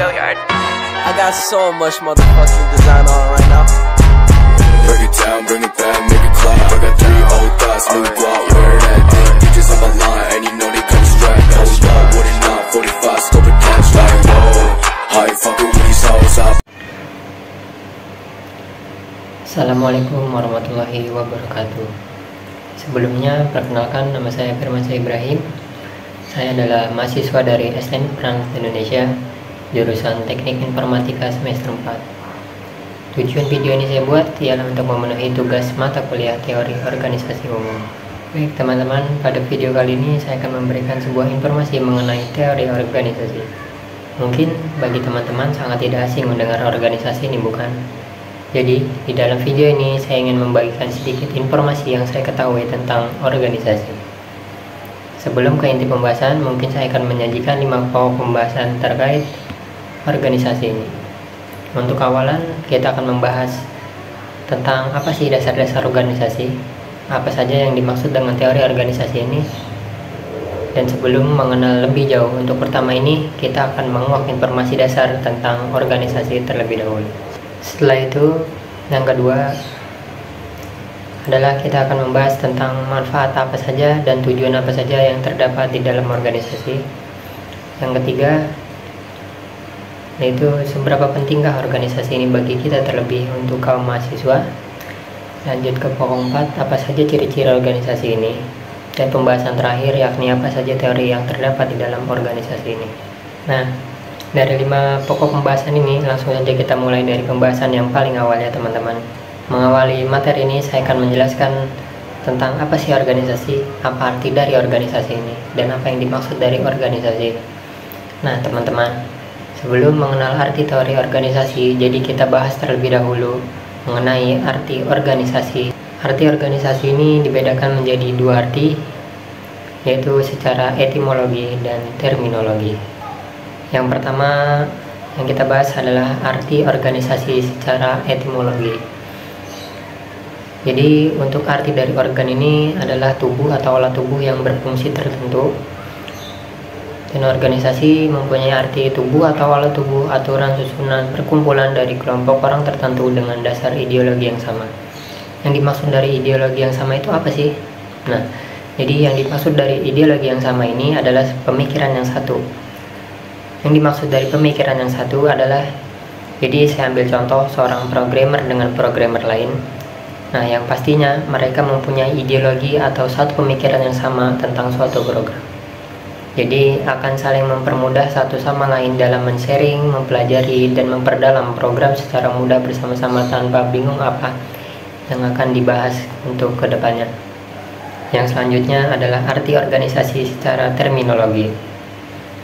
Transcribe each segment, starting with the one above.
Gilliard. I got so much motherfucking design on right now. Break it down, bring it back, make it clap. I got 3 old thoughts, new guap, wear that thing. Bitches on my line, and you know they come strapped. Hold up, what it not, 45, scope and catch like whoa. How you fucking with these hoes up? Assalamualaikum warahmatullahi wabarakatuh. Sebelumnya, perkenalkan, nama saya Firmansyah Ibrahim. Saya adalah mahasiswa dari STN Perangkat Indonesia, jurusan Teknik Informatika semester 4. Tujuan video ini saya buat ialah untuk memenuhi tugas mata kuliah teori organisasi umum. Baik teman-teman, pada video kali ini saya akan memberikan sebuah informasi mengenai teori organisasi. Mungkin bagi teman-teman sangat tidak asing mendengar organisasi ini, bukan? Jadi, di dalam video ini saya ingin membagikan sedikit informasi yang saya ketahui tentang organisasi. Sebelum ke inti pembahasan, mungkin saya akan menyajikan 5 pokok pembahasan terkait organisasi ini. Untuk awalan, kita akan membahas tentang apa sih dasar-dasar organisasi, apa saja yang dimaksud dengan teori organisasi ini. Dan sebelum mengenal lebih jauh, untuk pertama ini kita akan menguak informasi dasar tentang organisasi terlebih dahulu. Setelah itu, yang kedua adalah kita akan membahas tentang manfaat apa saja dan tujuan apa saja yang terdapat di dalam organisasi. Yang ketiga, yaitu seberapa pentingkah organisasi ini bagi kita, terlebih untuk kaum mahasiswa. Lanjut ke pokok 4, apa saja ciri-ciri organisasi ini. Dan pembahasan terakhir, yakni apa saja teori yang terdapat di dalam organisasi ini. Nah, dari 5 pokok pembahasan ini, langsung saja kita mulai dari pembahasan yang paling awal ya teman-teman. Mengawali materi ini, saya akan menjelaskan tentang apa sih organisasi, apa arti dari organisasi ini, dan apa yang dimaksud dari organisasi. Nah teman-teman, sebelum mengenal arti teori organisasi, jadi kita bahas terlebih dahulu mengenai arti organisasi. Arti organisasi ini dibedakan menjadi 2 arti, yaitu secara etimologi dan terminologi. Yang pertama yang kita bahas adalah arti organisasi secara etimologi. Jadi untuk arti dari organ ini adalah tubuh atau alat tubuh yang berfungsi tertentu. Dan organisasi mempunyai arti tubuh atau alat tubuh, aturan susunan perkumpulan dari kelompok orang tertentu dengan dasar ideologi yang sama. Yang dimaksud dari ideologi yang sama itu apa sih? Nah, jadi yang dimaksud dari ideologi yang sama ini adalah pemikiran yang satu. Yang dimaksud dari pemikiran yang satu adalah, jadi saya ambil contoh seorang programmer dengan programmer lain. Nah, yang pastinya mereka mempunyai ideologi atau satu pemikiran yang sama tentang suatu program. Jadi akan saling mempermudah satu sama lain dalam men-sharing, mempelajari, dan memperdalam program secara mudah bersama-sama tanpa bingung apa yang akan dibahas untuk kedepannya. Yang selanjutnya adalah arti organisasi secara terminologi.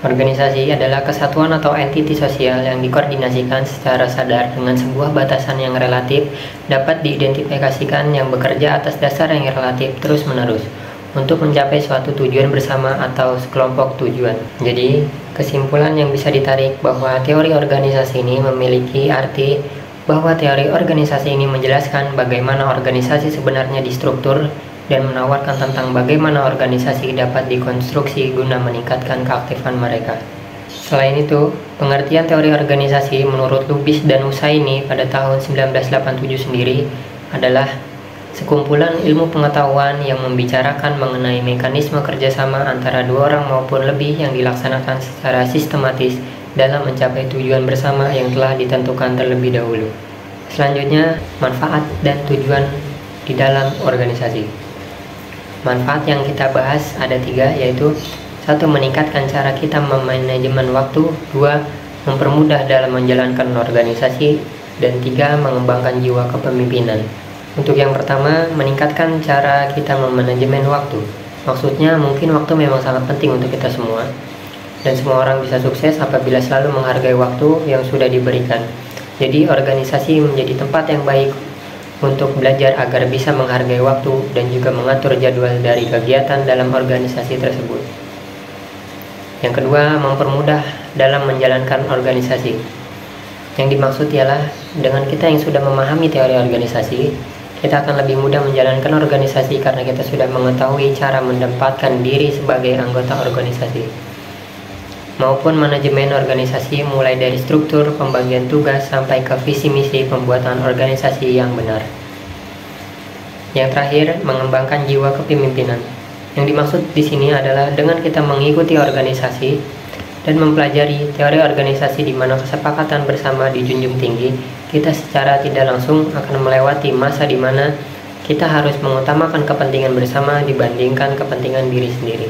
Organisasi adalah kesatuan atau entiti sosial yang dikoordinasikan secara sadar dengan sebuah batasan yang relatif, dapat diidentifikasikan, yang bekerja atas dasar yang relatif terus-menerus untuk mencapai suatu tujuan bersama atau sekelompok tujuan. Jadi, kesimpulan yang bisa ditarik bahwa teori organisasi ini memiliki arti bahwa teori organisasi ini menjelaskan bagaimana organisasi sebenarnya distruktur dan menawarkan tentang bagaimana organisasi dapat dikonstruksi guna meningkatkan keaktifan mereka. Selain itu, pengertian teori organisasi menurut Lubis dan Hussaini pada tahun 1987 sendiri adalah sekumpulan ilmu pengetahuan yang membicarakan mengenai mekanisme kerjasama antara 2 orang maupun lebih yang dilaksanakan secara sistematis dalam mencapai tujuan bersama yang telah ditentukan terlebih dahulu. Selanjutnya, manfaat dan tujuan di dalam organisasi. Manfaat yang kita bahas ada 3, yaitu 1. Meningkatkan cara kita memanajemen waktu, 2. Mempermudah dalam menjalankan organisasi, dan 3. Mengembangkan jiwa kepemimpinan. Untuk yang pertama, meningkatkan cara kita memanajemen waktu. Maksudnya mungkin waktu memang sangat penting untuk kita semua, dan semua orang bisa sukses apabila selalu menghargai waktu yang sudah diberikan. Jadi organisasi menjadi tempat yang baik untuk belajar agar bisa menghargai waktu dan juga mengatur jadwal dari kegiatan dalam organisasi tersebut. Yang kedua, mempermudah dalam menjalankan organisasi. Yang dimaksud ialah dengan kita yang sudah memahami teori organisasi, kita akan lebih mudah menjalankan organisasi karena kita sudah mengetahui cara menempatkan diri sebagai anggota organisasi. maupun manajemen organisasi, mulai dari struktur, pembagian tugas, sampai ke visi misi pembuatan organisasi yang benar. Yang terakhir, mengembangkan jiwa kepemimpinan. Yang dimaksud di sini adalah dengan kita mengikuti organisasi dan mempelajari teori organisasi di mana kesepakatan bersama dijunjung tinggi, kita secara tidak langsung akan melewati masa di mana kita harus mengutamakan kepentingan bersama dibandingkan kepentingan diri sendiri.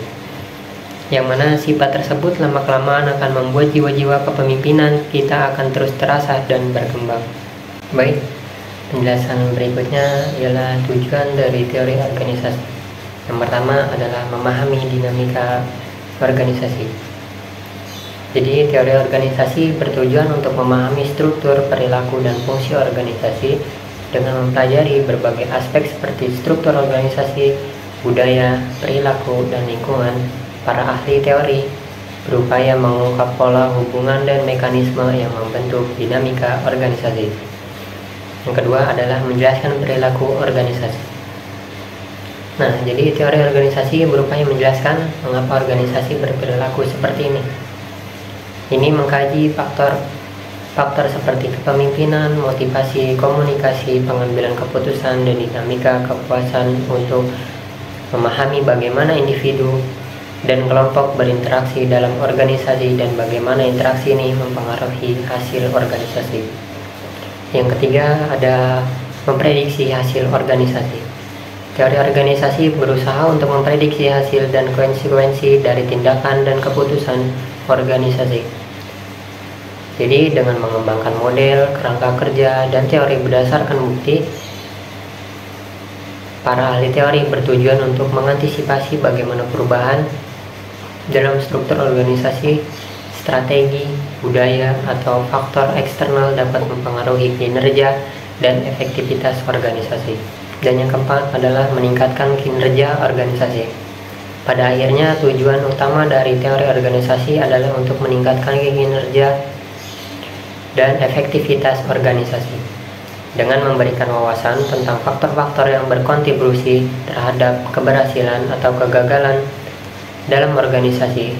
Yang mana sifat tersebut lama-kelamaan akan membuat jiwa-jiwa kepemimpinan kita akan terus terasah dan berkembang. Baik, penjelasan berikutnya ialah tujuan dari teori organisasi. Yang pertama adalah memahami dinamika organisasi. Jadi teori organisasi bertujuan untuk memahami struktur, perilaku, dan fungsi organisasi dengan mempelajari berbagai aspek seperti struktur organisasi, budaya, perilaku, dan lingkungan. Para ahli teori berupaya mengungkap pola hubungan dan mekanisme yang membentuk dinamika organisasi. Yang kedua adalah menjelaskan perilaku organisasi. Nah, jadi teori organisasi berupaya menjelaskan mengapa organisasi berperilaku seperti ini. Ini mengkaji faktor seperti kepemimpinan, motivasi, komunikasi, pengambilan keputusan, dan dinamika kepuasan untuk memahami bagaimana individu dan kelompok berinteraksi dalam organisasi dan bagaimana interaksi ini mempengaruhi hasil organisasi. Yang ketiga ada memprediksi hasil organisasi. Teori organisasi berusaha untuk memprediksi hasil dan konsekuensi dari tindakan dan keputusan organisasi. Jadi dengan mengembangkan model, kerangka kerja, dan teori berdasarkan bukti, para ahli teori bertujuan untuk mengantisipasi bagaimana perubahan dalam struktur organisasi, strategi, budaya, atau faktor eksternal dapat mempengaruhi kinerja dan efektivitas organisasi. Dan yang keempat adalah meningkatkan kinerja organisasi. Pada akhirnya, tujuan utama dari teori organisasi adalah untuk meningkatkan kinerja dan efektivitas organisasi dengan memberikan wawasan tentang faktor-faktor yang berkontribusi terhadap keberhasilan atau kegagalan dalam organisasi.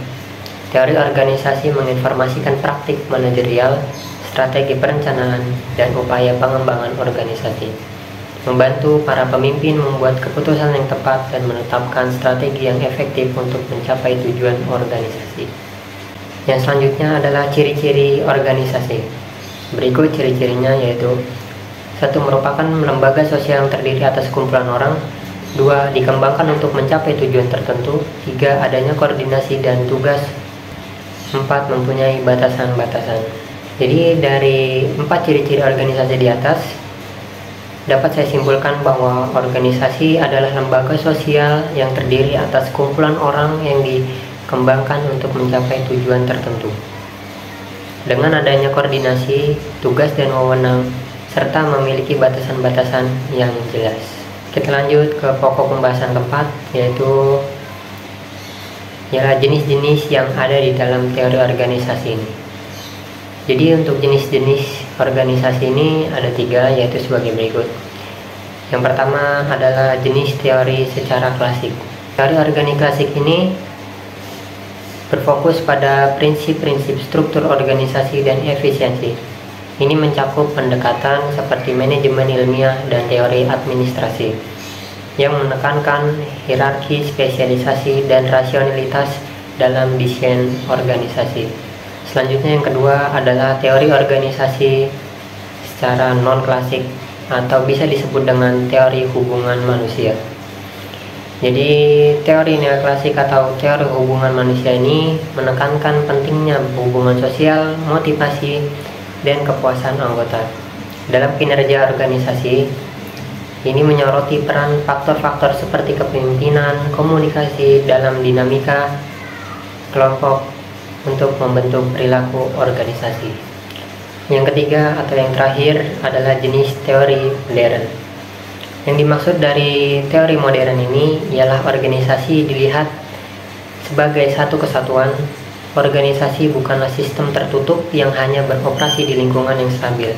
Teori organisasi menginformasikan praktik manajerial, strategi perencanaan, dan upaya pengembangan organisasi, membantu para pemimpin membuat keputusan yang tepat dan menetapkan strategi yang efektif untuk mencapai tujuan organisasi. Yang selanjutnya adalah ciri-ciri organisasi. Berikut ciri-cirinya yaitu: 1. Merupakan lembaga sosial yang terdiri atas kumpulan orang. 2. Dikembangkan untuk mencapai tujuan tertentu. 3. Adanya koordinasi dan tugas. 4. Mempunyai batasan-batasan. Jadi dari 4 ciri-ciri organisasi di atas dapat saya simpulkan bahwa organisasi adalah lembaga sosial yang terdiri atas kumpulan orang yang dikembangkan untuk mencapai tujuan tertentu. Dengan adanya koordinasi, tugas, dan wewenang, serta memiliki batasan-batasan yang jelas. Kita lanjut ke pokok pembahasan keempat, yaitu ialah jenis-jenis yang ada di dalam teori organisasi ini. Jadi untuk jenis-jenis organisasi ini ada 3, yaitu sebagai berikut. Yang pertama adalah jenis teori secara klasik. Teori organik klasik ini berfokus pada prinsip-prinsip struktur organisasi dan efisiensi. Ini mencakup pendekatan seperti manajemen ilmiah dan teori administrasi yang menekankan hierarki, spesialisasi, dan rasionalitas dalam desain organisasi. Selanjutnya yang kedua adalah teori organisasi secara non-klasik atau bisa disebut dengan teori hubungan manusia. Jadi teori neoklasik atau teori hubungan manusia ini menekankan pentingnya hubungan sosial, motivasi, dan kepuasan anggota dalam kinerja organisasi. Ini menyoroti peran faktor-faktor seperti kepemimpinan, komunikasi dalam dinamika kelompok untuk membentuk perilaku organisasi. Yang ketiga atau yang terakhir adalah jenis teori modern. Yang dimaksud dari teori modern ini ialah organisasi dilihat sebagai satu kesatuan. Organisasi bukanlah sistem tertutup yang hanya beroperasi di lingkungan yang stabil.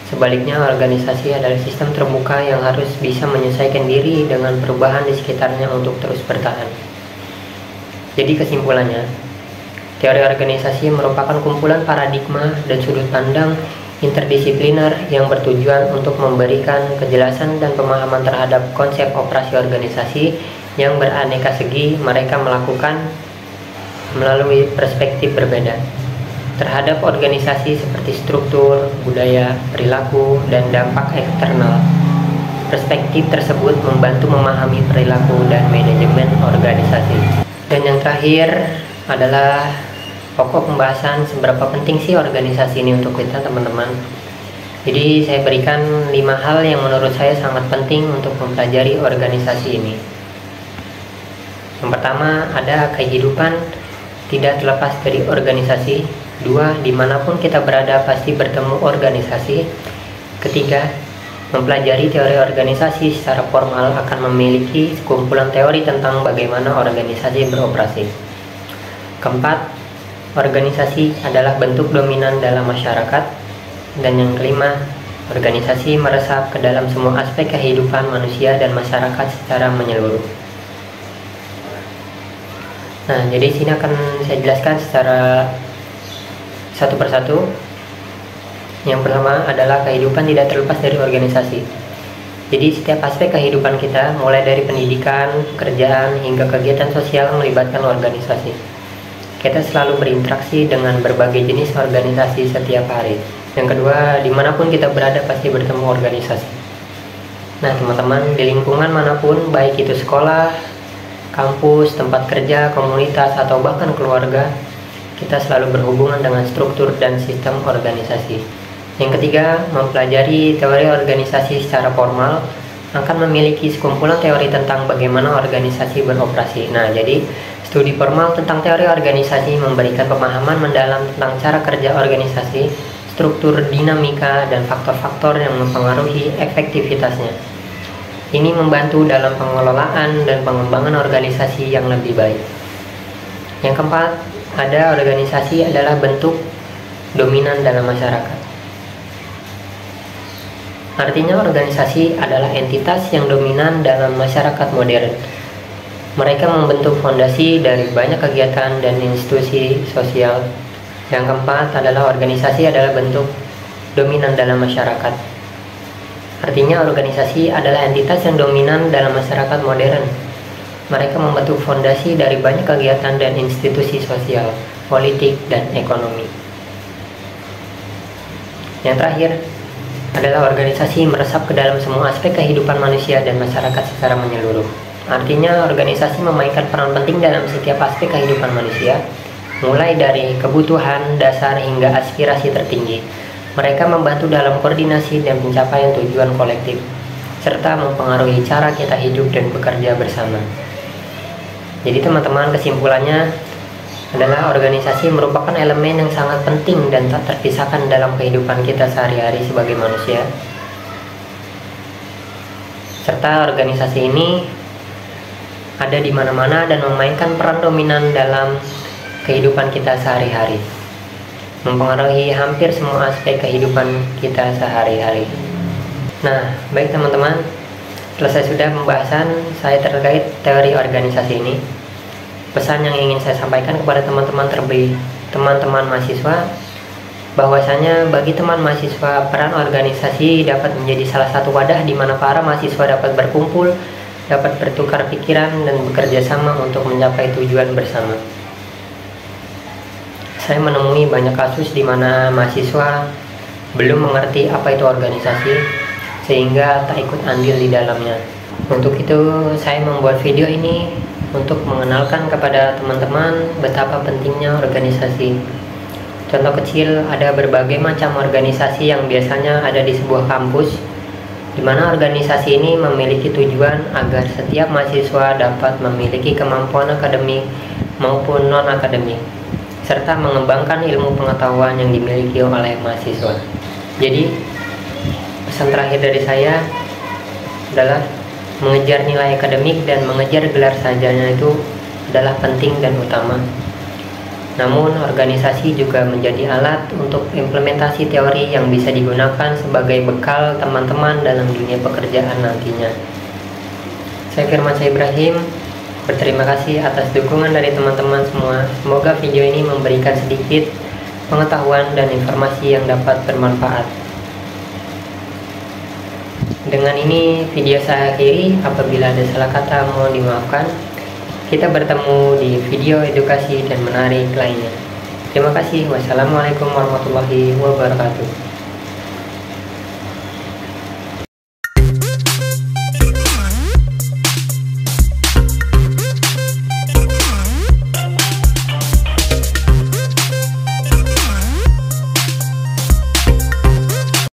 Sebaliknya, organisasi adalah sistem terbuka yang harus bisa menyesuaikan diri dengan perubahan di sekitarnya untuk terus bertahan. Jadi kesimpulannya, Teori organisasi merupakan kumpulan paradigma dan sudut pandang interdisipliner yang bertujuan untuk memberikan kejelasan dan pemahaman terhadap konsep operasi organisasi yang beraneka segi mereka melakukan melalui perspektif berbeda terhadap organisasi seperti struktur, budaya, perilaku, dan dampak eksternal. Perspektif tersebut membantu memahami perilaku dan manajemen organisasi. Dan yang terakhir adalah pokok pembahasan seberapa penting sih organisasi ini untuk kita, teman-teman. Jadi saya berikan 5 hal yang menurut saya sangat penting untuk mempelajari organisasi ini. Yang pertama, ada kehidupan tidak terlepas dari organisasi. 2, dimanapun kita berada pasti bertemu organisasi. Ketiga, mempelajari teori organisasi secara formal akan memiliki sekumpulan teori tentang bagaimana organisasi beroperasi. Keempat, organisasi adalah bentuk dominan dalam masyarakat. Dan yang kelima, organisasi meresap ke dalam semua aspek kehidupan manusia dan masyarakat secara menyeluruh. Nah, jadi sini akan saya jelaskan secara satu persatu. Yang pertama adalah kehidupan tidak terlepas dari organisasi. Jadi setiap aspek kehidupan kita, mulai dari pendidikan, pekerjaan, hingga kegiatan sosial melibatkan organisasi. Kita selalu berinteraksi dengan berbagai jenis organisasi setiap hari. Yang kedua, dimanapun kita berada pasti bertemu organisasi. Nah teman-teman, di lingkungan manapun, baik itu sekolah, kampus, tempat kerja, komunitas, atau bahkan keluarga, kita selalu berhubungan dengan struktur dan sistem organisasi. Yang ketiga, mempelajari teori organisasi secara formal akan memiliki sekumpulan teori tentang bagaimana organisasi beroperasi. Nah, jadi studi formal tentang teori organisasi memberikan pemahaman mendalam tentang cara kerja organisasi, struktur, dinamika, dan faktor-faktor yang mempengaruhi efektivitasnya. Ini membantu dalam pengelolaan dan pengembangan organisasi yang lebih baik. Yang keempat, ada organisasi adalah bentuk dominan dalam masyarakat. Artinya organisasi adalah entitas yang dominan dalam masyarakat modern. Mereka membentuk fondasi dari banyak kegiatan dan institusi sosial. Yang keempat adalah organisasi adalah bentuk dominan dalam masyarakat. Artinya organisasi adalah entitas yang dominan dalam masyarakat modern. Mereka membentuk fondasi dari banyak kegiatan dan institusi sosial, politik, dan ekonomi. Yang terakhir adalah organisasi meresap ke dalam semua aspek kehidupan manusia dan masyarakat secara menyeluruh. Artinya organisasi memainkan peran penting dalam setiap aspek kehidupan manusia, mulai dari kebutuhan dasar hingga aspirasi tertinggi. Mereka membantu dalam koordinasi dan pencapaian tujuan kolektif, serta mempengaruhi cara kita hidup dan bekerja bersama. Jadi teman-teman, kesimpulannya adalah organisasi merupakan elemen yang sangat penting dan tak terpisahkan dalam kehidupan kita sehari-hari sebagai manusia. Serta organisasi ini ada di mana-mana dan memainkan peran dominan dalam kehidupan kita sehari-hari, mempengaruhi hampir semua aspek kehidupan kita sehari-hari. Nah, baik teman-teman, selesai sudah pembahasan saya terkait teori organisasi ini. Pesan yang ingin saya sampaikan kepada teman-teman terlebih teman-teman mahasiswa, bahwasanya bagi teman mahasiswa, peran organisasi dapat menjadi salah satu wadah di mana para mahasiswa dapat berkumpul, dapat bertukar pikiran, dan bekerja sama untuk mencapai tujuan bersama. Saya menemui banyak kasus di mana mahasiswa belum mengerti apa itu organisasi, sehingga tak ikut andil di dalamnya. Untuk itu, saya membuat video ini untuk mengenalkan kepada teman-teman betapa pentingnya organisasi. Contoh kecil, ada berbagai macam organisasi yang biasanya ada di sebuah kampus, di mana organisasi ini memiliki tujuan agar setiap mahasiswa dapat memiliki kemampuan akademik maupun non-akademik, serta mengembangkan ilmu pengetahuan yang dimiliki oleh mahasiswa. Jadi, pesan terakhir dari saya adalah mengejar nilai akademik dan mengejar gelar sarjana itu adalah penting dan utama. Namun, organisasi juga menjadi alat untuk implementasi teori yang bisa digunakan sebagai bekal teman-teman dalam dunia pekerjaan nantinya. Saya Firman Ibrahim, Berterima kasih atas dukungan dari teman-teman semua. Semoga video ini memberikan sedikit pengetahuan dan informasi yang dapat bermanfaat. Dengan ini video saya akhiri. Apabila ada salah kata mohon dimaafkan. Kita bertemu di video edukasi dan menarik lainnya. Terima kasih. Wassalamualaikum warahmatullahi wabarakatuh.